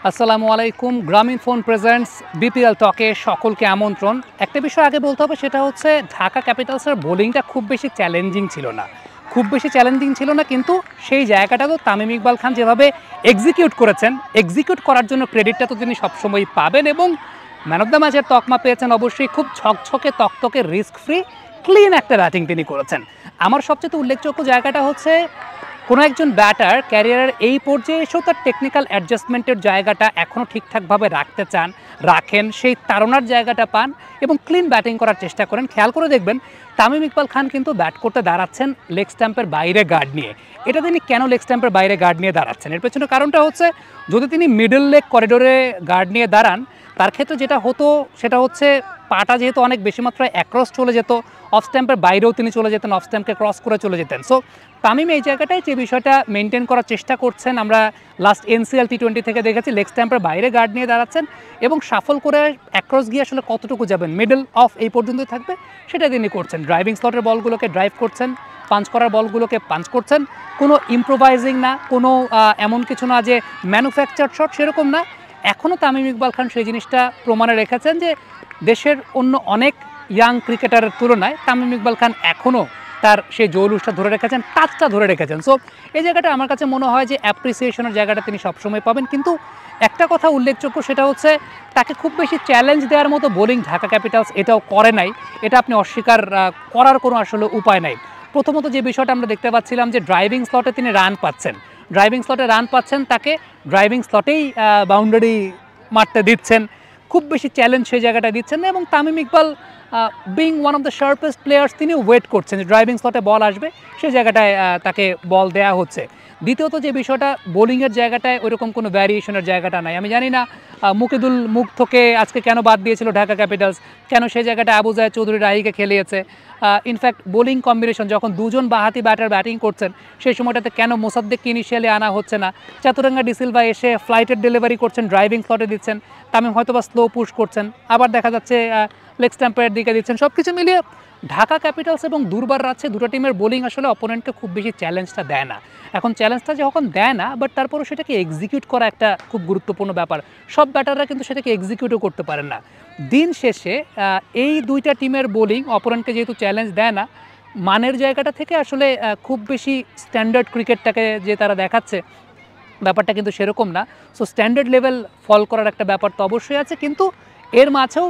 আসসালামু আলাইকুম। Grameenphone presents BPL টকে সকলকে আমন্ত্রণ। একটা বিষয় আগে বলতে হবে, সেটা হচ্ছে ঢাকা ক্যাপিটালসের বোলিংটা খুব বেশি চ্যালেঞ্জিং ছিল না। কিন্তু সেই জায়গাটা তো তামিম ইকবাল খান যেভাবে এক্সিকিউট করেছেন, এক্সিকিউট করার জন্য ক্রেডিটটা তো তিনি সবসময়ই পাবেন এবং ম্যান অফ দ্য ম্যাচের তকমা পেয়েছেন। অবশ্যই খুব ঝকঝকে তকতকে রিস্ক ফ্রি ক্লিন একটা ব্যাটিং তিনি করেছেন। আমার সবচেয়ে উল্লেখযোগ্য জায়গাটা হচ্ছে কোনো একজন ব্যাটার ক্যারিয়ারের এই পর্যায়ে এসেও তার টেকনিক্যাল অ্যাডজাস্টমেন্টের জায়গাটা এখনও ঠিকঠাকভাবে রাখতে চান, রাখেন, সেই তাড়নার জায়গাটা পান এবং ক্লিন ব্যাটিং করার চেষ্টা করেন। খেয়াল করে দেখবেন তামিম ইকবাল খান কিন্তু ব্যাট করতে দাঁড়াচ্ছেন লেগ স্ট্যাম্পের বাইরে গার্ড নিয়ে। এটা তিনি কেন লেগ স্ট্যাম্পের বাইরে গার্ড নিয়ে দাঁড়াচ্ছেন, এর পেছনে কারণটা হচ্ছে যদি তিনি মিডল লেগ করিডোরে গার্ড নিয়ে দাঁড়ান, তার ক্ষেত্রে যেটা হতো সেটা হচ্ছে পাটা যেহেতু অনেক বেশি মাত্রায় অ্যাক্রস চলে যেত, অফ স্ট্যাম্পের বাইরেও তিনি চলে যেতেন, অফ স্ট্যাম্পকে ক্রস করে চলে যেতেন। সো তামিম এই জায়গাটায় যে বিষয়টা মেনটেন করার চেষ্টা করছেন, আমরা লাস্ট এনসিএল টি20 থেকে দেখেছি লেগ স্ট্যাম্পের বাইরে গার্ড নিয়ে দাঁড়াচ্ছেন এবং সাফল করে অ্যাক্রস গিয়ে আসলে কতটুকু যাবেন, মিডল অফ এই পর্যন্তই থাকবে সেটা তিনি করছেন। ড্রাইভিং স্লটের বলগুলোকে ড্রাইভ করছেন, পাঞ্চ করার বলগুলোকে পাঞ্চ করছেন। কোনো ইম্প্রোভাইজিং না, কোনো এমন কিছু না যে ম্যানুফ্যাকচার শট, সেরকম না। এখনও তামিম ইকবাল খান সেই জিনিসটা প্রমাণে রেখেছেন যে দেশের অন্য অনেক ইয়াং ক্রিকেটারের তুলনায় তামিম ইকবাল খান এখনও তার সেই জৌলুসটা ধরে রেখেছেন, টাচটা ধরে রেখেছেন। সো এই জায়গাটা আমার কাছে মনে হয় যে অ্যাপ্রিসিয়েশনের জায়গাটা তিনি সবসময় পাবেন। কিন্তু একটা কথা উল্লেখযোগ্য, সেটা হচ্ছে তাকে খুব বেশি চ্যালেঞ্জ দেওয়ার মতো বোলিং ঢাকা ক্যাপিটালস এটাও করে নাই। এটা আপনি অস্বীকার করার কোনো আসলে উপায় নাই। প্রথমত যে বিষয়টা আমরা দেখতে পাচ্ছিলাম যে ড্রাইভিং স্লটে তিনি রান পাচ্ছেন, তাকে ড্রাইভিং স্লটেই বাউন্ডারি মারতে দিচ্ছেন, খুব বেশি চ্যালেঞ্জ সেই জায়গাটা দিচ্ছেন না। এবং Tamim Iqbal being one of the শার্পেস্ট players, তিনি ওয়েট করছেন যে ড্রাইভিং স্লটে বল আসবে, সেই জায়গাটায় তাকে বল দেওয়া হচ্ছে। দ্বিতীয়ত যে বিষয়টা, বোলিংয়ের জায়গাটায় ওইরকম কোনো ভ্যারিয়েশনের জায়গাটা নাই। আমি জানি না মুকিদুল মুগ্ধকে আজকে কেন বাদ দিয়েছিল ঢাকা ক্যাপিটালস, কেন সেই জায়গাটা আবু জায়েদ চৌধুরী রাহিকে খেলিয়েছে। ইনফ্যাক্ট বোলিং কম্বিনেশন যখন দুজন বাহাতি ব্যাটার ব্যাটিং করছেন, সেই সময়টাতে কেন মোসাদ্দেককে ইনিশিয়ালি আনা হচ্ছে না। চাতুরাঙ্গা ডিসিলভা এসে ফ্লাইটের ডেলিভারি করছেন, ড্রাইভিং স্লটে দিচ্ছেন, তামিম হয়তো বা স্লো পুশ করছেন, আবার দেখা যাচ্ছে লেগ স্ট্যাম্পের দিকে দিচ্ছেন। সব কিছু মিলিয়ে ঢাকা ক্যাপিটালস এবং দুর্বার রাজ্যে দুটো টিমের বোলিং আসলে অপোনেন্টকে খুব বেশি চ্যালেঞ্জটা দেয় না। এখন চ্যালেঞ্জটা যখন দেয় না, বাট তারপরেও সেটাকে এক্সিকিউট করা একটা খুব গুরুত্বপূর্ণ ব্যাপার। সব ব্যাটাররা কিন্তু সেটাকে এক্সিকিউটও করতে পারেন না। দিন শেষে এই দুইটা টিমের বোলিং অপোনেন্টকে যেহেতু চ্যালেঞ্জ দেয় না, মানের জায়গাটা থেকে আসলে খুব বেশি স্ট্যান্ডার্ড ক্রিকেটটাকে যে তারা দেখাচ্ছে, ব্যাপারটা কিন্তু সেরকম না। সো স্ট্যান্ডার্ড লেভেল ফল করার একটা ব্যাপার তো অবশ্যই আছে, কিন্তু এর মাঝেও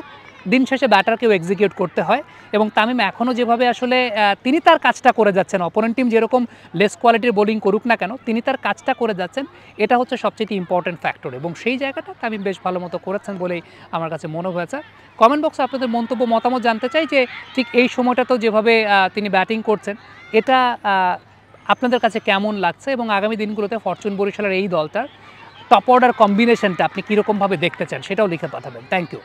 দিন শেষে ব্যাটারকেও এক্সিকিউট করতে হয়। এবং তামিম এখনও যেভাবে আসলে তিনি তার কাজটা করে যাচ্ছেন, অপোনেন্ট টিম যেরকম লেস কোয়ালিটির বোলিং করুক না কেন, তিনি তার কাজটা করে যাচ্ছেন, এটা হচ্ছে সবচেয়ে ইম্পর্টেন্ট ফ্যাক্টর। এবং সেই জায়গাটা তামিম বেশ ভালো মতো করেছেন বলেই আমার কাছে মনে হয়েছে। কমেন্ট বক্সে আপনাদের মন্তব্য মতামত জানতে চাই যে ঠিক এই সময়টাতেও যেভাবে তিনি ব্যাটিং করছেন, এটা আপনাদের কাছে কেমন লাগছে এবং আগামী দিনগুলোতে ফরচুন বরিশালের এই দলটার টপ অর্ডার কম্বিনেশনটা আপনি কীরকমভাবে দেখতে চান, সেটাও লিখে পাঠাবেন। Thank you.